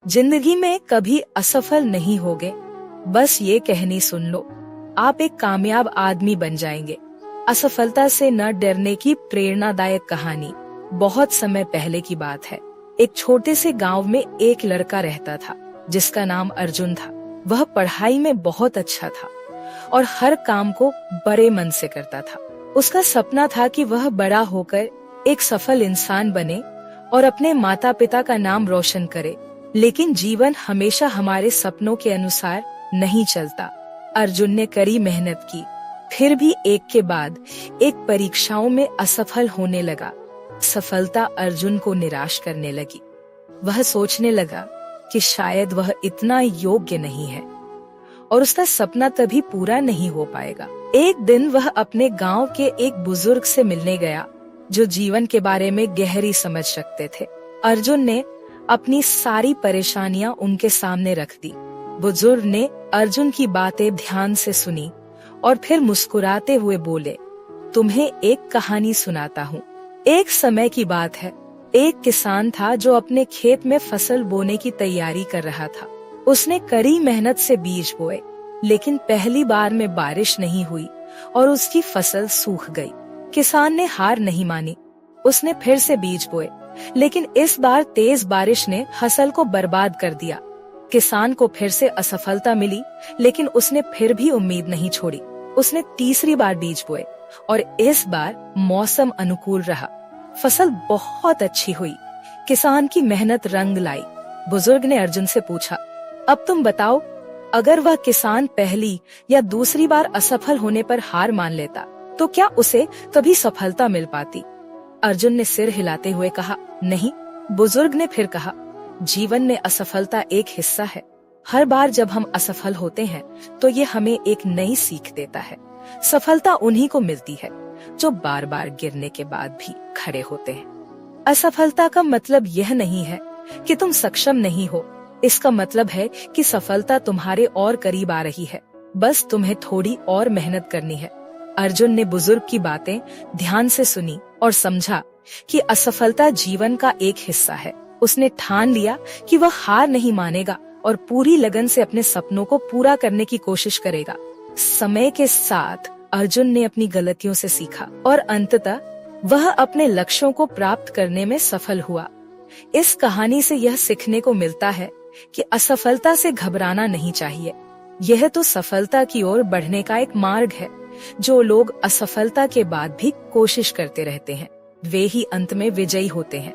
जिंदगी में कभी असफल नहीं होगे, बस ये कहनी सुन लो, आप एक कामयाब आदमी बन जाएंगे। असफलता से न डरने की प्रेरणादायक कहानी। बहुत समय पहले की बात है। एक छोटे से गांव में एक लड़का रहता था जिसका नाम अर्जुन था। वह पढ़ाई में बहुत अच्छा था और हर काम को बड़े मन से करता था। उसका सपना था कि वह बड़ा होकर एक सफल इंसान बने और अपने माता पिता का नाम रोशन करे। लेकिन जीवन हमेशा हमारे सपनों के अनुसार नहीं चलता। अर्जुन ने कड़ी मेहनत की, फिर भी एक के बाद एक परीक्षाओं में असफल होने लगा। सफलता अर्जुन को निराश करने लगी। वह सोचने लगा कि शायद वह इतना योग्य नहीं है और उसका सपना तभी पूरा नहीं हो पाएगा। एक दिन वह अपने गांव के एक बुजुर्ग से मिलने गया जो जीवन के बारे में गहरी समझ रखते थे। अर्जुन ने अपनी सारी परेशानियां उनके सामने रख दी। बुजुर्ग ने अर्जुन की बातें ध्यान से सुनी और फिर मुस्कुराते हुए बोले, तुम्हें एक कहानी सुनाता हूँ। एक समय की बात है, एक किसान था जो अपने खेत में फसल बोने की तैयारी कर रहा था। उसने कड़ी मेहनत से बीज बोए, लेकिन पहली बार में बारिश नहीं हुई और उसकी फसल सूख गई। किसान ने हार नहीं मानी। उसने फिर से बीज बोए, लेकिन इस बार तेज बारिश ने फसल को बर्बाद कर दिया। किसान को फिर से असफलता मिली, लेकिन उसने फिर भी उम्मीद नहीं छोड़ी। उसने तीसरी बार बीज बोए और इस बार मौसम अनुकूल रहा। फसल बहुत अच्छी हुई। किसान की मेहनत रंग लाई। बुजुर्ग ने अर्जुन से पूछा, अब तुम बताओ, अगर वह किसान पहली या दूसरी बार असफल होने पर हार मान लेता तो क्या उसे कभी सफलता मिल पाती? अर्जुन ने सिर हिलाते हुए कहा, नहीं। बुजुर्ग ने फिर कहा, जीवन में असफलता एक हिस्सा है। हर बार जब हम असफल होते हैं तो ये हमें एक नई सीख देता है। सफलता उन्हीं को मिलती है जो बार बार गिरने के बाद भी खड़े होते हैं। असफलता का मतलब यह नहीं है कि तुम सक्षम नहीं हो। इसका मतलब है कि सफलता तुम्हारे और करीब आ रही है, बस तुम्हें थोड़ी और मेहनत करनी है। अर्जुन ने बुजुर्ग की बातें ध्यान से सुनी और समझा कि असफलता जीवन का एक हिस्सा है। उसने ठान लिया कि वह हार नहीं मानेगा और पूरी लगन से अपने सपनों को पूरा करने की कोशिश करेगा। समय के साथ अर्जुन ने अपनी गलतियों से सीखा और अंततः वह अपने लक्ष्यों को प्राप्त करने में सफल हुआ। इस कहानी से यह सीखने को मिलता है कि असफलता से घबराना नहीं चाहिए। यह तो सफलता की ओर बढ़ने का एक मार्ग है। जो लोग असफलता के बाद भी कोशिश करते रहते हैं, वे ही अंत में विजयी होते हैं।